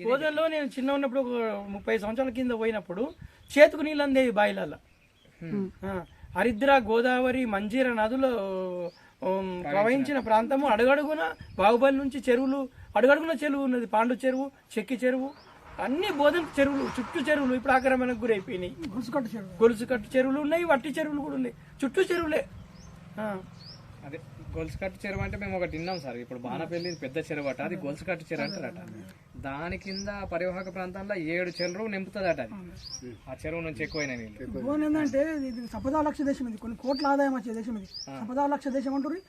బోధనలో నేను చిన్న ఉన్నప్పుడు 30 సంవత్సరాల కింద పోయినప్పుడు చేతుకు నీళ్ళు అందేవి బాయిలలో. హరిద్ర, గోదావరి, మంజీర నదులు ప్రవహించిన ప్రాంతము. అడుగడుగున బాహుబలి నుంచి చెరువులు, అడుగడుగున చెరువు ఉన్నది. పాండు చెరువు, చెక్కి చెరువు, అన్ని బోధన చెరువులు, చుట్టూ చెరువులు ఇప్పుడు ఆక్రమణకు గురైపోయినాయి. గొలుసుకట్టు చెరువులు ఉన్నాయి, వట్టి చెరువులు కూడా ఉన్నాయి, చుట్టూ చెరువులే. అదే గొలుసుకట్టు చెరువు అంటే మేము ఒకటి విన్నాం సార్. ఇప్పుడు బాణపల్లి పెద్ద చెరువు అట, అది గొలుసుకట్టు చెరువు అంటారట. దాని కింద పరివాహక ప్రాంతంలో 7 చెరువులు నింపుతుందట. అది ఆ చెరువు నుంచి ఎక్కువైన నీళ్ళు. ఏంటంటే ఇది సంపదా లక్ష దేశం, ఇది కొన్ని కోట్ల ఆదాయం వచ్చే దేశం. ఇది సంపదా లక్ష దేశం అంటారు.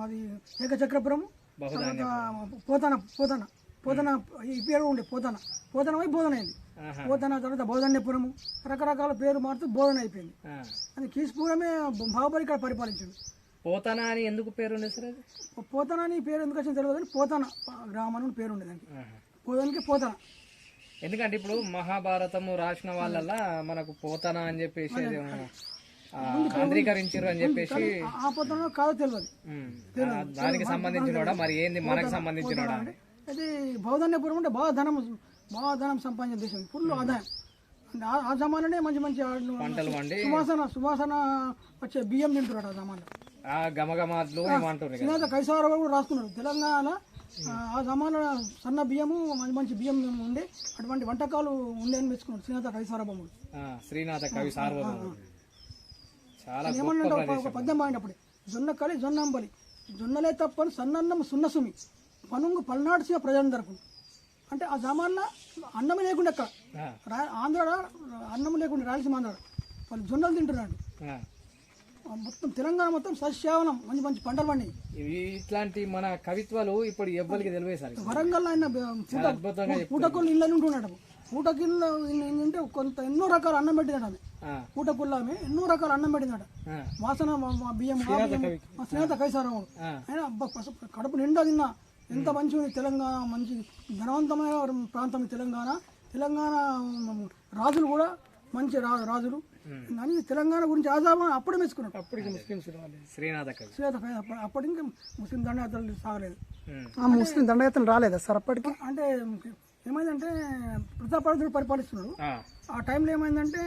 అది ఏకచక్రపురం, పోతన పోతన పోతన ఈ పేరు ఉండే పోతన పోతనమై బోధన అయింది. పోతన తర్వాత బోధన్యపురము, రకరకాల పేరు మారుతూ బోధన అయిపోయింది. అది కీస్పూరమే బాహుబలి ఇక్కడ పరిపాలించింది. పోతన అని ఎందుకు పేరు ఉండేది సార్? అది పోతన అని పేరు ఎందుకు వచ్చింది తెలియదు, కానీ పోతన గ్రామం పేరు ఉండేదానికి. పోతానికి పోతన. ఎందుకంటే ఇప్పుడు మహాభారతము రాసిన వాళ్ళ మనకు పోతన అని చెప్పేసి ఆంధ్రీకరించారు అని చెప్పేసి. ఆ పోతన కాదో తెలియదు, దానికి సంబంధించిన మరి ఏంది మనకు సంబంధించిన అది బౌద్ధన్యపురం అంటే బాగా ధనం సంపాదించిన దేశం, ఫుల్ ఆదాయం. ఆ జమాననే మంచి మంచి పంటలు పండి సువాసన వచ్చే బియ్యం తింటున్నాడు. ఆ జమాన్లో శ్రీనాథ కైసారావు కూడా రాస్తున్నాడు. తెలంగాణ ఆ జమాన సన్న బియ్యము, మంచి మంచి బియ్యం ఉండే అటువంటి వంటకాలు ఉండే అని మెచ్చుకున్నాడు శ్రీనాథ కైసారభముడు. శ్రీనాథ కవి ఏమన్నా ఒక పద్యం పాడినప్పుడు, జొన్న కలి జొన్న అంబలి, జొన్నలే తప్పని సన్నన్నం సున్నసుమి, పనుంగు పల్నాడు ప్రజలందరకు. అంటే ఆ జమాన్లో అన్నం లేకుండా ఎక్కడ ఆంధ్ర అన్నం లేకుండా రాయలసీమ ఆంధ్ర వాళ్ళు జొన్నలు తింటున్నాడు. మొత్తం తెలంగాణ మొత్తం సస్యావనం, మంచి మంచి పంటలు పండి. ఇట్లాంటి మన కవిత్వాలు ఇప్పుడు ఎవ్వరికి తెలివే సార్. వరంగల్ ఆయన పూటకొల్లు ఇళ్ళని ఉంటున్నాడు. పూటకిళ్ళు ఏంటంటే కొంత ఎన్నో రకాల అన్నం పెట్టినాడు. ఆమె పూటకుళ్ళు ఆమె ఎన్నో రకాల అన్నం పెట్టినాడు. వాసన బియ్యం శ్రీనాథ కైసారావు ఆయన కడుపు నిండా తిన్నా. ఎంత మంచి తెలంగాణ, మంచి ధనవంతమైన ప్రాంతం తెలంగాణ. తెలంగాణ రాజులు కూడా మంచి రాజులు అని తెలంగాణ గురించి ఆజాబా అప్పుడే మెచ్చుకున్నాడు. అప్పటికి ముస్లింస్ శ్రీనాథ అప్పటికి ఇంకా ముస్లిం దండయాత్రలు సాగలేదు. ముస్లిం దండయాత్రలు రాలేదా సార్ అప్పటికి? అంటే ఏమైందంటే ప్రతాపరుద్రుడు పరిపాలిస్తున్నాడు. ఆ టైంలో ఏమైందంటే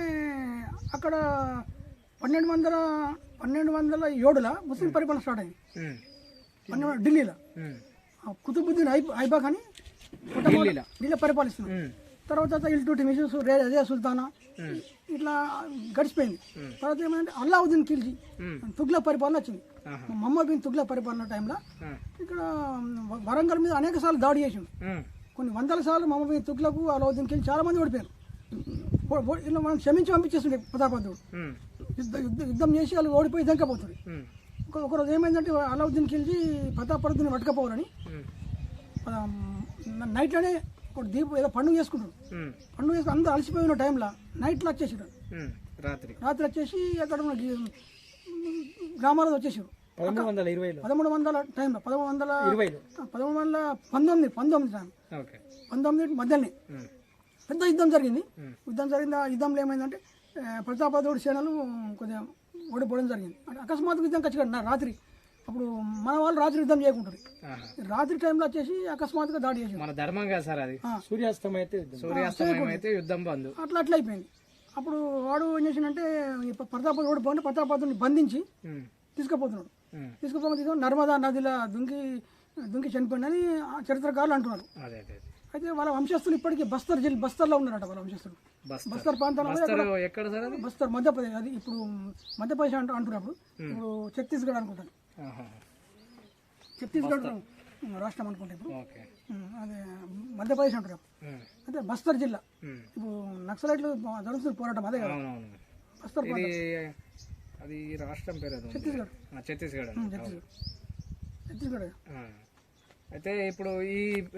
అక్కడ 1207లో ముస్లిం పరిపాలన స్టార్ట్ అయింది. ఢిల్లీలో కుతుబుద్దీన్ ఐబాక్ అని ఢిల్లీ పరిపాలిస్తున్నాడు. తర్వాత ఇల్టుటి మిసూస్, రజియా సుల్తానా ఇట్లా గడిచిపోయింది. తర్వాత ఏమైందంటే అల్లావుద్దీన్ ఖిల్జీ తుగ్లక్ పరిపాలన వచ్చింది. మహమ్మద్ బిన్ తుగ్లక్ పరిపాలన టైంలో ఇక్కడ వరంగల్ మీద అనేక సార్లు దాడి చేసిండు. కొన్ని వందల సార్లు మహమ్మద్ బిన్ తుగ్లక్, అల్లావుద్దీన్ ఖిల్జీ చాలా మంది ఓడిపోయారు. ఇలా మనం క్షమించి పంపించేస్తుండే ప్రతాపరుద్రుడు. యుద్ధం చేసి వాళ్ళు ఓడిపోయి దంకపోతుంది. ఒకరోజు ఏమైందంటే అల్లావుద్దీన్ ఖిల్జీ ప్రతాపరుద్రుని పట్టుకపోవాలని నైట్లోనే ఒక ఏదో పండుగ చేసుకుంటాడు. పండుగ చేసుకుని అందరూ అలసిపోయిన టైంలో నైట్లో వచ్చేసాడు. రాత్రి వచ్చేసి అక్కడ ఉన్న గ్రామాలలో వచ్చేసారు. 1300 టైంలో 1919 మధ్యలోనే పెద్ద యుద్ధం జరిగింది. ఆ యుద్ధంలో ఏమైందంటే ప్రతాపరుద్రుడి సేనలు కొంచెం ఓడిపోవడం జరిగింది. అంటే అకస్మాత్ యుద్ధం ఖచ్చితంగా రాత్రి. అప్పుడు మన వాళ్ళు రాత్రి యుద్ధం చేయకుంటారు. రాత్రి టైంలో వచ్చేసి అకస్మాత్తుగా దాడి చేసి మన ధర్మం కదా సార్. అది సూర్యాస్తమయం అయితే యుద్ధం బంద్ అట్లా అయిపోయింది. అప్పుడు వాడు ఏం చేసిందంటే ప్రతాపరుద్రుడు ఓడిపోతే ప్రతాపరుద్రుడిని బంధించి తీసుకుపోతున్నాడు. నర్మదా నదిలో దుంకి చనిపోయిందని చరిత్రకారులు అంటున్నారు. అయితే వాళ్ళ వంశస్థులు ఇప్పటికీ బస్తర్లో ఉన్నారట. వాళ్ళ వంశస్థులు బస్తర్ ప్రాంతంలో, బస్తర్ మధ్యప్రదేశ్, అది ఇప్పుడు మధ్యప్రదేశ్ అంటున్నప్పుడు ఇప్పుడు ఛత్తీస్గఢ్ అనుకుంటాను. ఛత్తీస్గఢ్ రాష్ట్రం అనుకుంటా ఇప్పుడు. అదే మధ్యప్రదేశ్ అంటారు. అంటే బస్తర్ జిల్లా ఇప్పుడు నక్సలైట్లు జరుగుతున్న పోరాటం అదే కదా. బస్తర్ అది రాష్ట్రం పేరు ఛత్తీస్గఢ్. అయితే ఇప్పుడు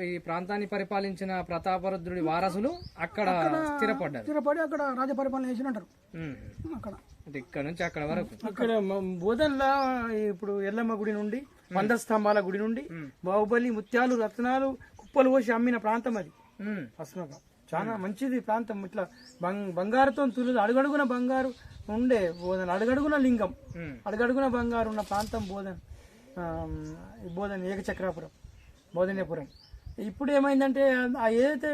ఈ ప్రాంతాన్ని పరిపాలించిన ప్రతాపరుద్రుడి వారసులు అక్కడ స్థిరపడి అక్కడ రాజ పరిపాలన చేసి అంటారు. అక్కడ ఇక్కడ నుంచి అక్కడ వరకు అక్కడ బోధనలా ఇప్పుడు ఎల్లమ్మ గుడి నుండి 100 స్తంభాల గుడి నుండి బాహుబలి ముత్యాలు రత్నాలు కుప్పలు పోసి అమ్మిన ప్రాంతం అది. అసలు చాలా మంచిది ప్రాంతం. ఇట్లా బంగారుతో అడుగడుగున బంగారు ఉండే బోధన, అడుగడుగున లింగం, అడుగడుగున బంగారు ఉన్న ప్రాంతం బోధన ఏకచక్రాపురం, బోధన్యపురం. ఇప్పుడు ఏమైందంటే ఏదైతే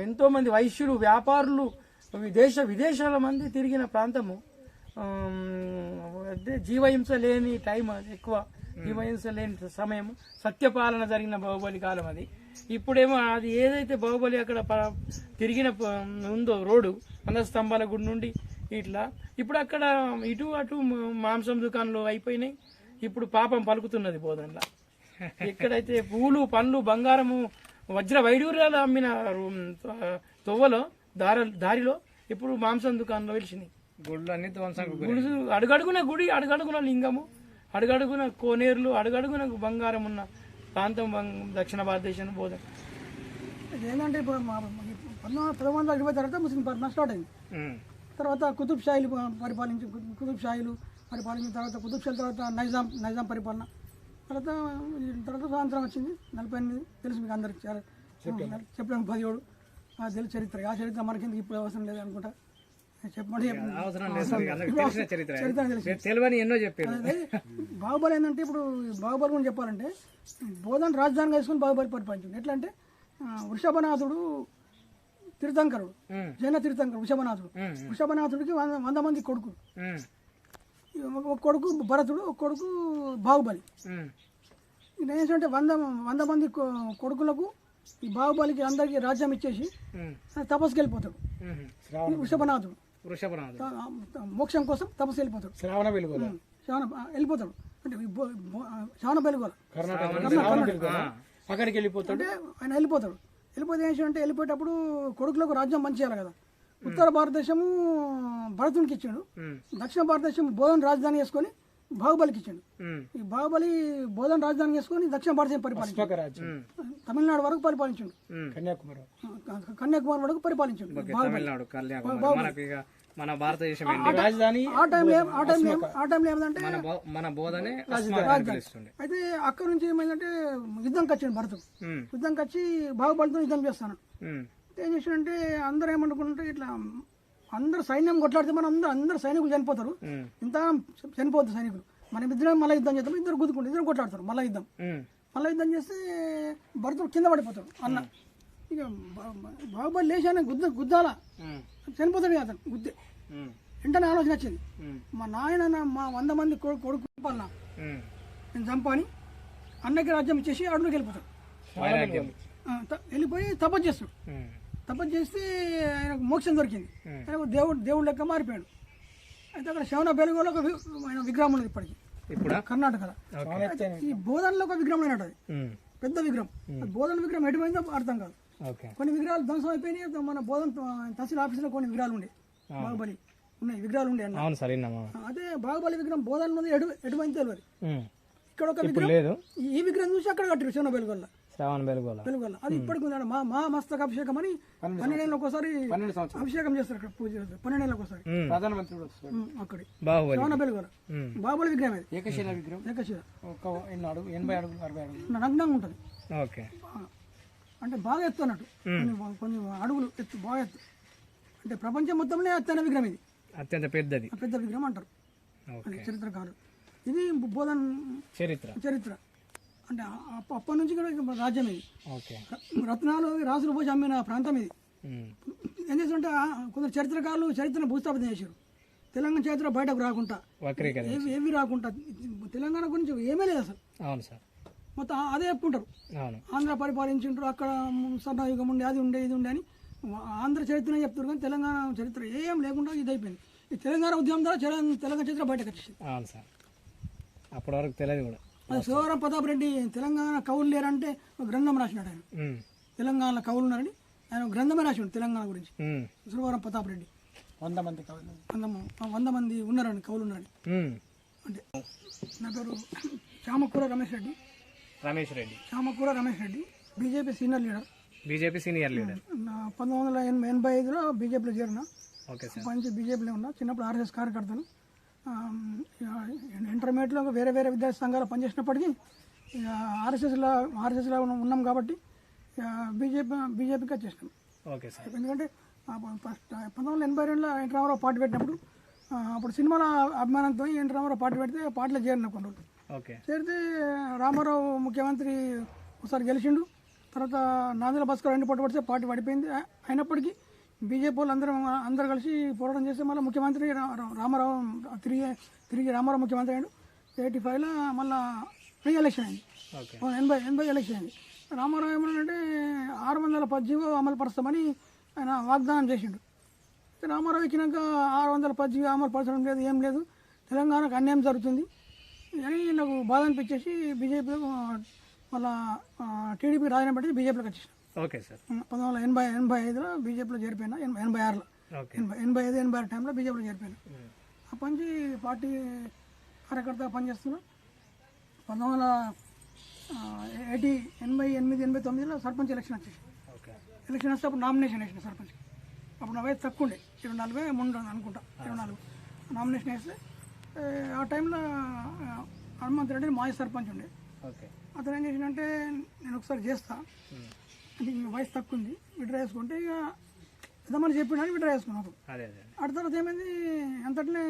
ఎంతో మంది వైశ్యులు వ్యాపారులు విదేశాల మంది తిరిగిన ప్రాంతము, అంటే జీవహింస లేని టైం ఎక్కువ, జీవహింస లేని సమయం, సత్యపాలన జరిగిన బాహుబలి కాలం అది. ఇప్పుడేమో అది ఏదైతే బాహుబలి అక్కడ తిరిగిన ఉందో రోడ్డు వంద స్తంభాల గుడి నుండి ఇట్లా, ఇప్పుడు అక్కడ ఇటు అటు మాంసం దుకాణాలు అయిపోయినాయి. ఇప్పుడు పాపం పలుకుతున్నది బోధనలా. ఎక్కడైతే పూలు పండ్లు బంగారము వజ్ర వైడూర్యాలు అమ్మిన తొవ్వలో దారిలో ఇప్పుడు మాంసం దుకాణంలో వెలిసినాయి. గుళ్ళు అన్ని ధ్వంసం. అడుగడుగున గుడి, అడుగడుగున లింగము, అడుగడుగున కోనేరులు, అడుగడుగున బంగారం ఉన్న ప్రాంతం దక్షిణ భారతదేశం బోధన. ఏంటంటే ఇప్పుడు 1920 తర్వాత ముస్లిం పరిపాలన స్టార్ట్ అయింది. తర్వాత కుతుబ్ షాయిలు పరిపాలించిన తర్వాత కుతుబ్ షాయిల తర్వాత నైజాం పరిపాలన, తర్వాత స్వాతంత్రం వచ్చింది 48. తెలుసు మీకు అందరికి, చెప్పలేము 17 తెలుసు చరిత్ర. ఆ చరిత్ర మనకి ఇప్పుడు అవసరం లేదు అనుకుంటా, చెప్పండి. బాహుబలి ఏంటంటే ఇప్పుడు బాహుబలి గురించి చెప్పాలంటే బోధన రాజధానిగా వేసుకుని బాహుబలి పరిపాలించింది. ఎట్లా అంటే వృషభనాథుడు తీర్థంకరుడు, జైన తీర్థంకరుడు వృషభనాథుడికి 100 మంది కొడుకులు. ఒక కొడుకు భరతుడు, ఒక కొడుకు బాహుబలి. ఏంటంటే 100 మంది కొడుకులకు ఈ బాహుబలికి అందరికి రాజ్యం ఇచ్చేసి తపస్సుకి వెళ్ళిపోతాడు. వృషభనాథుడు మోక్షం కోసం తపస్సు వెళ్ళిపోతాడు. వెళ్ళిపోతాడు అంటే శ్రవణ బెలుగోల అక్కడికి వెళ్ళిపోతాడు. అంటే ఆయన వెళ్ళిపోతే ఏంటంటే వెళ్ళిపోయేటప్పుడు కొడుకులకు రాజ్యం పంచేయాలి కదా. ఉత్తర భారతదేశము భరతునికి ఇచ్చాడు, దక్షిణ భారతదేశం బోధన రాజధాని వేసుకొని బాహుబలికి ఇచ్చాడు. ఈ బాహుబలి బోధన రాజధాని వేసుకొని దక్షిణ భారతదేశం పరిపాలించాడు. తమిళనాడు వరకు పరిపాలించాడు, కన్యాకుమారి వరకు పరిపాలించాడు. మన భారతదేశం రాజధాని ఆ టైంలో ఏమంటే మన బోధనే అయితే అక్కడ నుంచి ఏమైందంటే యుద్ధంకి వచ్చింది భరతుడు. యుద్ధంకి వచ్చి బాహుబలితో యుద్ధం చేస్తాను. ఏం చేసాడంటే అందరూ ఏమనుకుంటే ఇట్లా అందరు సైన్యం కొట్లాడితే మనం అందరు సైనికులు చనిపోతారు, ఇంత చనిపోద్దు సైనికులు, మనం ఇద్దరు మళ్ళీ యుద్ధం చేద్దాం. ఇద్దరు గుద్దుకుంటారు, ఇద్దరు కొట్లాడతారు. మళ్ళీ యుద్ధం చేస్తే భరతుడు కింద పడిపోతాడు అన్న. ఇక బాహుబలి లేచాను గుద్దాలా, చనిపోతాడు కదా అతను గుద్దే. వెంటనే ఆలోచన వచ్చింది, మా నాయన మా 100 మంది కొడుకు చెప్పాలన్నా నేను చంపాని అన్నకి రాజ్యం ఇచ్చేసి అడవికి వెళ్ళిపోతాడు. వెళ్ళిపోయి తపస్సు చేస్తాడు. తపస్సు చేస్తే ఆయనకు మోక్షం దొరికింది. ఆయన దేవుడు లెక్క మారిపోయాడు. అయితే అక్కడ శ్రవణ బెలుగులో ఒక ఆయన విగ్రహం ఉన్నది ఇప్పటికి కర్ణాటకలో. ఈ బోధనలో ఒక విగ్రహం అయినట్టు, అది పెద్ద విగ్రహం. బోధన విగ్రహం ఎటుపోయిందో అర్థం కాదు. కొన్ని విగ్రహాలు ధ్వంసం అయిపోయినాయి. మన బోధన తహసీల్ ఆఫీసులో కొన్ని విగ్రహాలు ఉండే, బాహుబలి ఉన్నాయి విగ్రహాలు ఉండే అన్న. అదే బాహుబలి విగ్రహం బోధన ఎటుపోయింది తెలియదు. ఇక్కడ ఒక విగ్రహం, ఈ విగ్రహం చూసి అక్కడ కట్టారు శ్రవణ బెలుగొల్ల. అది ఇప్పటికి ఉందండి. మా మస్తక అభిషేకం అని 12 ఏళ్ళకి ఒకసారి అభిషేకం చేస్తారు అక్కడ, పూజ చేస్తారు 12 ఏళ్ళకి ఒకసారి. ప్రధానమంత్రి అక్కడ శ్రవణ బెలుగొల్ల బాహుబలి విగ్రహం. అది ఏకశిల విగ్రహం, ఏకశిల 80 అడుగులు 60 అడుగులు నగ్నంగా ఉంటుంది. అంటే బాగా ఎత్తు అన్నట్టు, కొన్ని అడుగులు ఎత్తు, బాగా ఎత్తు. అంటే ప్రపంచం మొత్తంలో అత్యంత విగ్రహం ఇది, అత్యంత పెద్ద విగ్రహం అంటారు చరిత్రకారులు. ఇది బోధన చరిత్ర. అంటే అప్పటి నుంచి కూడా రాజ్యం ఇది. రత్నాలు రాసులు పోసి అమ్మిన ప్రాంతం ఇది. ఏం చేస్తుంటే కొందరు చరిత్రకారులు చరిత్రను భూస్థాపితం చేశారు. తెలంగాణ చరిత్ర బయటకు రాకుండా, ఏవి రాకుండా, తెలంగాణ గురించి ఏమీ లేదు అసలు. అవును సార్, మొత్తం అదే చెప్పుకుంటారు. ఆంధ్ర పరిపాలించుంటారు, అక్కడ స్వర్ణయుగం ఉండే, అది ఉండే, ఇది ఉండే అని ఆంధ్ర చరిత్రనే చెప్తారు. కానీ తెలంగాణ చరిత్ర ఏం లేకుండా ఇది అయిపోయింది. ఈ తెలంగాణ ఉద్యమం ద్వారా తెలంగాణ చరిత్ర బయటకు వచ్చేసింది. అవును సార్, అప్పటి వరకు తెలియదు కూడా. అది శివవరం ప్రతాప్ రెడ్డి తెలంగాణ కవులు లేరంటే ఒక గ్రంథం రాసినాడు ఆయన. తెలంగాణ కవులు ఉన్నారని ఆయన గ్రంథమే రాసినాడు తెలంగాణ గురించి. శివవరం ప్రతాప్ రెడ్డి 100 మంది ఉన్నారని కవులు ఉన్నారని. అంటే నా పేరు Chamakura Ramesh Reddy. Chamakura Ramesh Reddy, BJP senior leader. 1985లో బీజేపీలో చేరిన. మంచి బీజేపీలో ఉన్నా. చిన్నప్పుడు ఆర్ఎస్ఎస్ కార్యకర్తను. ఇంటర్మీడియట్లో వేరే విద్యార్థి సంఘాలు పనిచేసినప్పటికీ ఆర్ఎస్ఎస్లో ఉన్నాం కాబట్టి బీజేపీకి వచ్చేసినాం. ఎందుకంటే 1982లో ఎన్టీ రామారావు పార్టీ పెట్టినప్పుడు, అప్పుడు సినిమాల అభిమానంతో ఎన్టీ రామారావు పార్టీ పెడితే పార్టీలో చేరిన కొన్ని రోజులు. చేరితే రామారావు ముఖ్యమంత్రి ఒకసారి గెలిచిండు. తర్వాత నాందుల భాస్కర్ రెండు పోటీ పడితే పార్టీ పడిపోయింది. అయినప్పటికీ బీజేపీ వాళ్ళు అందరూ కలిసి పోరాటం చేస్తే మళ్ళీ ముఖ్యమంత్రి రామారావు తిరిగి రామారావు ముఖ్యమంత్రి అయ్యాడు. 85లో మళ్ళీ రీ ఎలక్షన్ అయింది. 80 ఎలక్షన్ అయింది. రామారావు ఏమన్నాడంటే 610 జీవో అమలు పరుస్తామని ఆయన వాగ్దానం చేసిండు. రామారావు ఎక్కినాక 610 జీవో అమలు పరచడం లేదు, ఏం లేదు, తెలంగాణకు అన్యాయం జరుగుతుంది అని నాకు బాధ అనిపించేసి బీజేపీలో మళ్ళీ టీడీపీ రాజీనామా పెట్టి బీజేపీలోకి వచ్చేసాను. Okay sir. 1985లో బీజేపీలో చేరిపోయినా. 86లో 85-86 టైంలో బీజేపీలో చేరిపోయాను. అప్పటి నుంచి పార్టీ కార్యకర్తగా పనిచేస్తున్నా. 1988-89లో సర్పంచ్ ఎలక్షన్ వచ్చేసి ఎలక్షన్ వస్తే అప్పుడు నామినేషన్ వేసిన సర్పంచ్. అప్పుడు నా వయసు తక్కువ ఉండే, 24 అనుకుంటా, 24 నామినేషన్ వేస్తే ఆ టైంలో హనుమంత్ రెడ్డి మాజీ సర్పంచ్ ఉండే. అతను ఏం చేసిందంటే నేను ఒకసారి చేస్తా అంటే వయసు తక్కువ ఉంది, విడ్రా వేసుకుంటే ఇక పెద్దమని చెప్పినాను, విడ్రా వేసుకున్నాను. ఆ తర్వాత ఏమైంది, అంతట్లే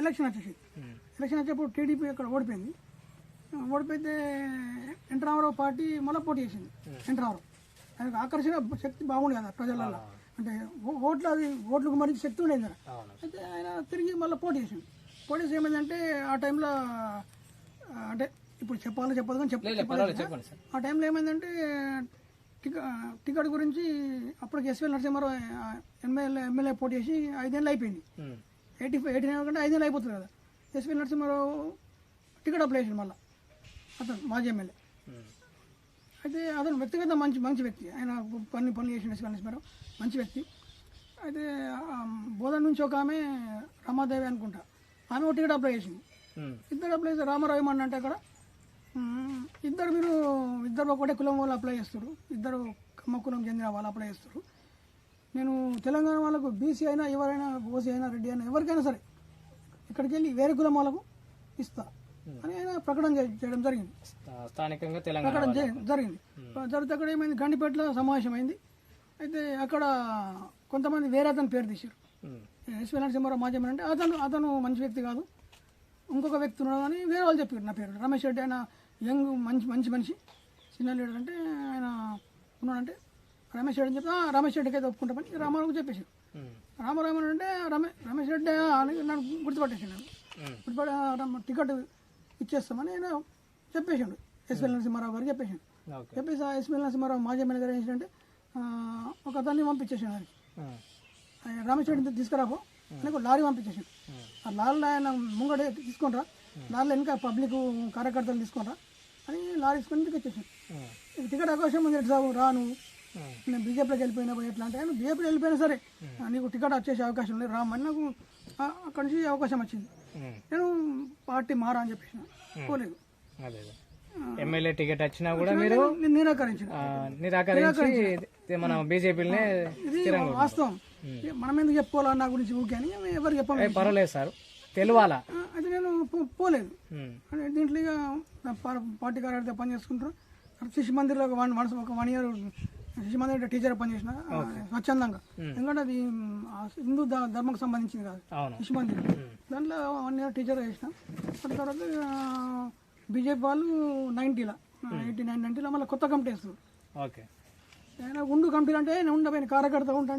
ఎలక్షన్ వచ్చేసి ఎలక్షన్ వచ్చేప్పుడు టీడీపీ అక్కడ ఓడిపోయింది. ఓడిపోతే ఎన్టీ రామారావు పార్టీ మళ్ళీ పోటీ చేసింది. ఎన్టీ రామారావు ఆయనకు ఆకర్షణ శక్తి బాగుంది కదా ప్రజలలో, అంటే ఓట్లకు మరింత శక్తి ఉండేది కదా. అయితే ఆయన తిరిగి మళ్ళీ పోటీ చేసింది. పోటీ చేసి ఏమైందంటే ఆ టైంలో అంటే ఇప్పుడు చెప్పదు కానీ చెప్పాలి. ఆ టైంలో ఏమైందంటే టికెట్ గురించి అప్పటికి ఎస్వీ నరసింహారావు ఎమ్మెల్యే పోటీ చేసి 5 ఏళ్ళు అయిపోయింది. 89 కంటే 5 ఏళ్ళు అయిపోతుంది కదా. ఎస్వీ నరసింహారావు టికెట్ అప్లై చేసింది మళ్ళీ, అతను మాజీ ఎమ్మెల్యే. అయితే అతను వ్యక్తిగత మంచి వ్యక్తి, ఆయన పనులు చేసిన ఎస్వీ నరసింహారావు మంచి వ్యక్తి. అయితే బోధన నుంచి ఒక ఆమె రమాదేవి అనుకుంటా, ఆమె ఒక టికెట్ అప్లై చేసింది. ఇద్దరు అప్లై చేస్తే రామారావు ఏమన్నంటే అక్కడ ఇద్దరు ఒకటే కులం వాళ్ళు అప్లై చేస్తారు, ఇద్దరు కమ్మ కులం చెందిన వాళ్ళు అప్లై చేస్తారు. నేను తెలంగాణ వాళ్ళకు బీసీ అయినా ఎవరైనా ఓసీ అయినా రెడ్డి అయినా ఎవరికైనా సరే ఇక్కడికి వెళ్ళి వేరే కులం వాళ్ళకు ఇస్తా అని ఆయన ప్రకటన చేయడం జరిగింది. స్థానికంగా ప్రకటన జరిగింది. జరిగితే అక్కడ ఏమైంది, గండిపేటలో సమావేశం అయింది. అయితే అక్కడ కొంతమంది వేరే అతని పేరు తీశారు. ఎస్వీ నరసింహారావు మాజీ అంటే అతను మంచి వ్యక్తి కాదు, ఇంకొక వ్యక్తి ఉన్నాడు అని వేరే వాళ్ళు చెప్పారు. నా పేరు రమేష్ రెడ్డి, ఆయన యంగ్ మంచి మనిషి, చిన్న లీడర్ అంటే ఆయన ఉన్నాడంటే రమేష్ రెడ్డి అని చెప్తే రమేష్ రెడ్డికి అయితే ఒప్పుకుంటామని రామారావుకి చెప్పేసారు. రామారావు ఏమనంటే రమేష్ రెడ్డి అని నన్ను గుర్తుపట్టేసాను. టికెట్ ఇచ్చేస్తామని ఆయన చెప్పేసాడు. ఎస్వీ నరసింహారావు గారికి చెప్పేసాడు. చెప్పేసి ఎస్వీ నరసింహారావు మాజీ ఎమ్మెల్యే గారు ఏం చేశాడంటే ఒక అతన్ని పంపించేసాడు. ఆయనకి రమేష్ రెడ్డి తీసుకురాపో అని లారీ పంపించేసాడు. ఆ లారీలో ఆయన ముంగడ తీసుకుంటారా, లారీలో ఇంకా పబ్లిక్ కార్యకర్తలు తీసుకుంటారా అని లారీ తీసుకొని ఇంటికి వచ్చేసాడు. టికెట్ అవకాశం ఉంది, ఎటు సాగు రా నువ్వు, నేను బీజేపీలోకి వెళ్ళిపోయినా ఎట్లా అంటే ఆయన బీజేపీలో వెళ్ళిపోయినా సరే నీకు టికెట్ వచ్చేసే అవకాశం లేదు రామని నాకు అక్కడి నుంచి అవకాశం వచ్చింది. నేను పార్టీ మారా అని చెప్పేసిన, పోలేదు. ఎమ్మెల్యే టికెట్ వచ్చినా కూడా మీరు నిరాకరించి మన బీజేపీనే. ఇది వాస్తవం, మనం ఎందుకు చెప్పుకోవాలి నా గురించి ఊకే అని ఎవరు చెప్పాలి, పర్వాలేదు సార్ తెలియాలా. అయితే నేను పోలేదు. దీంట్లో ఇక పార్టీ కార్యకర్త పని చేసుకుంటారు. శిశు మందిర్లో ఒక 1 ఇయర్ శిశు మందిర్ టీచర్ పనిచేసిన స్వచ్ఛందంగా, ఎందుకంటే అది హిందూ ధర్మకు సంబంధించింది కాదు శిశు మందిర్. దాంట్లో 1 ఇయర్ టీచర్ చేసిన. తర్వాత బీజేపీ వాళ్ళు 89-90లో మళ్ళీ కొత్త కమిటీ వేస్తారు. ఆయన ఉండు కమిటీలు అంటే నేను ఉండపోయిన కార్యకర్త ఉంటే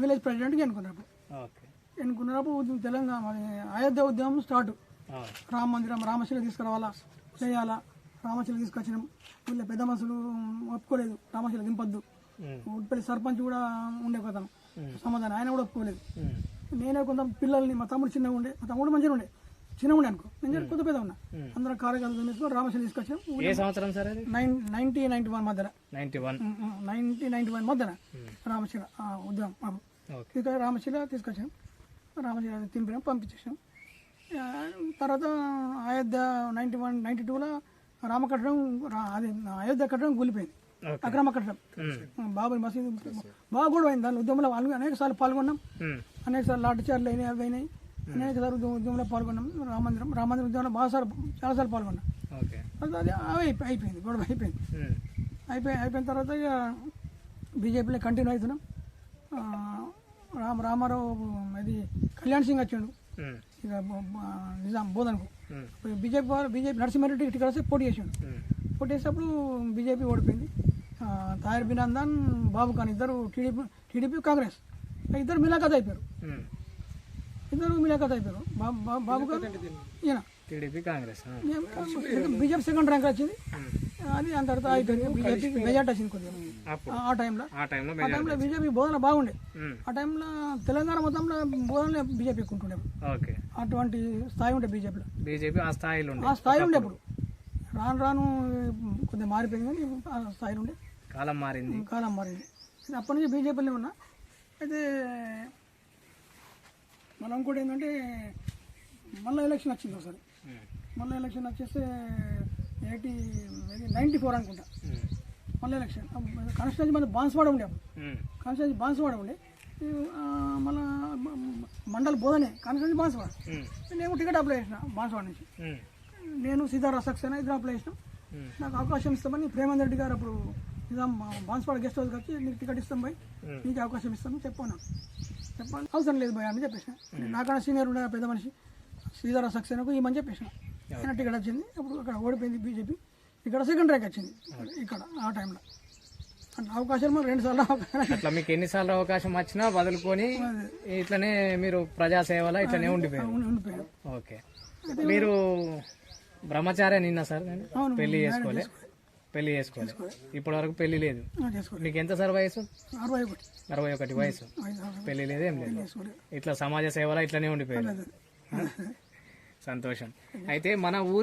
విలేజ్ ప్రెసిడెంట్కి ఎన్నుకున్నప్పుడు తెలంగాణ అయోధ్య ఉద్యమం స్టార్ట్. రామ మందిరం రామశిల తీసుకురావాలా చేయాలా, రామశిల తీసుకొచ్చినాం. వీళ్ళ పెద్ద మనుషులు ఒప్పుకోలేదు, రామశిల దింపొద్దు. ఉడిపల్లి సర్పంచ్ కూడా ఉండే కదా సమాధానం, ఆయన కూడా ఒప్పుకోలేదు. నేనే కొంత పిల్లల్ని, మా తమ్ముడు చిన్నగా ఉండే, మా తమ్ముడు మంచిగా ఉండే, చిన్నగా ఉండే అనుకో, నేను కొత్త పెద్ద ఉన్నా, అందరం కార్యకర్తలు తీసుకొని రామశిల తీసుకొచ్చాం. 90-91 మధ్యన 90-91 మధ్యన రామశిల ఉద్యమం ఇక్కడ రామశిల తీసుకొచ్చాం. రామశిల తింపినాం, పంపించేసాం. తర్వాత అయోధ్య 91-92లో రామ కట్టడం, అది అయోధ్య కట్టడం కూలిపోయింది, అక్రమ కట్టడం. బాబాయ్ మసీదు బాగా కూడా అయింది. దాని ఉద్యమంలో అనేక సార్లు పాల్గొన్నాం, అనేక సార్లు లాఠీ చార్లు అయినాయి, అవి అయినాయి, అనేక సార్లు ఉద్యమంలో పాల్గొన్నాం. రామమందిరం ఉద్యమంలో చాలాసార్లు పాల్గొన్నాం. అది అయిపోయింది, గొడవ అయిపోయిన తర్వాత ఇక బీజేపీలో కంటిన్యూ అవుతున్నాం. రామారావు అది కళ్యాణ్ సింగ్ వచ్చాడు ఇక నిజాం బోధనకు. బీజేపీ నరసింహారెడ్డి టికెట్ వస్తే పోటీ చేసాడు. కొట్టేసేటప్పుడు బీజేపీ ఓడిపోయింది. తాహిర్ బినందన్, బాబు ఖాన్ ఇద్దరు టీడీపీ కాంగ్రెస్ ఇద్దరు మిలాఖత్ అయిపోయారు. బాబు ఖాన్ ఈయన TDP Congress BJP second rank వచ్చింది. అది అంత తర్వాత అయిపోయింది. బీజేపీ మెజార్టీ వచ్చింది కొద్దిగా ఆ టైంలో బీజేపీ బోధన బాగుండే. ఆ టైంలో తెలంగాణ మొత్తంలో బోధనలే బీజేపీ ఎక్కుంటుండే. అటువంటి స్థాయి ఉండే బీజేపీ ఆ స్థాయిలో ఉండే. అప్పుడు రాను కొద్దిగా మారిపోయింది, కానీ ఆ స్థాయిలో ఉండే. కాలం మారింది. అప్పటి నుంచి బీజేపీలో ఉన్నా. అయితే మనం ఇంకోటి ఏంటంటే మళ్ళీ ఎలక్షన్ వచ్చింది ఒకసారి. మళ్ళీ ఎలక్షన్ వచ్చేస్తే 94 అనుకుంటా. మళ్ళీ ఎలక్షన్ కాన్స్టిట్యూన్సీ మన బాన్స్వాడ ఉండే. అప్పుడు కాన్స్టిట్యూన్సీ బాన్స్వాడ ఉండే. మళ్ళీ మండల బోధనే కాన్స్టిట్యూన్సీ బాన్స్వాడ. నేను టికెట్ అప్లై చేసిన బాన్స్వాడ నుంచి. నేను సీతారాం సక్సేనా ఇద్దరు అప్లై చేసినాం. నాకు అవకాశం ఇస్తామని ప్రేమేందర్ రెడ్డి గారు అప్పుడు నిజాం బాన్స్వాడ గెస్ట్ హౌస్కి వచ్చి నీకు టికెట్ ఇస్తాం భయ్, నీకు అవకాశం ఇస్తాము చెప్పాను. అవసరం లేదు భయ్ అని చెప్పేసిన. నాకన్నా సీనియర్ ఉండే పెద్ద మనిషి సీతారాం సక్సేనాకు ఈ మని చెప్పేసిన. ఆయన టికెట్ వచ్చింది. అప్పుడు అక్కడ ఓడిపోయింది బీజేపీ. ఇక్కడ సెకండ్ ర్యాంక్ వచ్చింది. ఇక్కడ ఆ టైంలో అవకాశాలు మరి 2 సార్లు అట్లా మీకు ఎన్నిసార్లు అవకాశం వచ్చినా వదులుకొని ఇట్లనే మీరు ప్రజాసేవలో ఇట్లనే ఉండిపోయారు. ఓకే. మీరు బ్రహ్మచార్య నిన్న సార్ పెళ్లి చేసుకోలే ఇప్పటి వరకు పెళ్లి లేదు. మీకు ఎంత సార్ వయసు? 61 వయసు. పెళ్లి లేదు, ఏం లేదు. ఇట్లా సమాజ సేవలో ఇట్లనే ఉండిపోయారు. సంతోషం. అయితే మన ఊరి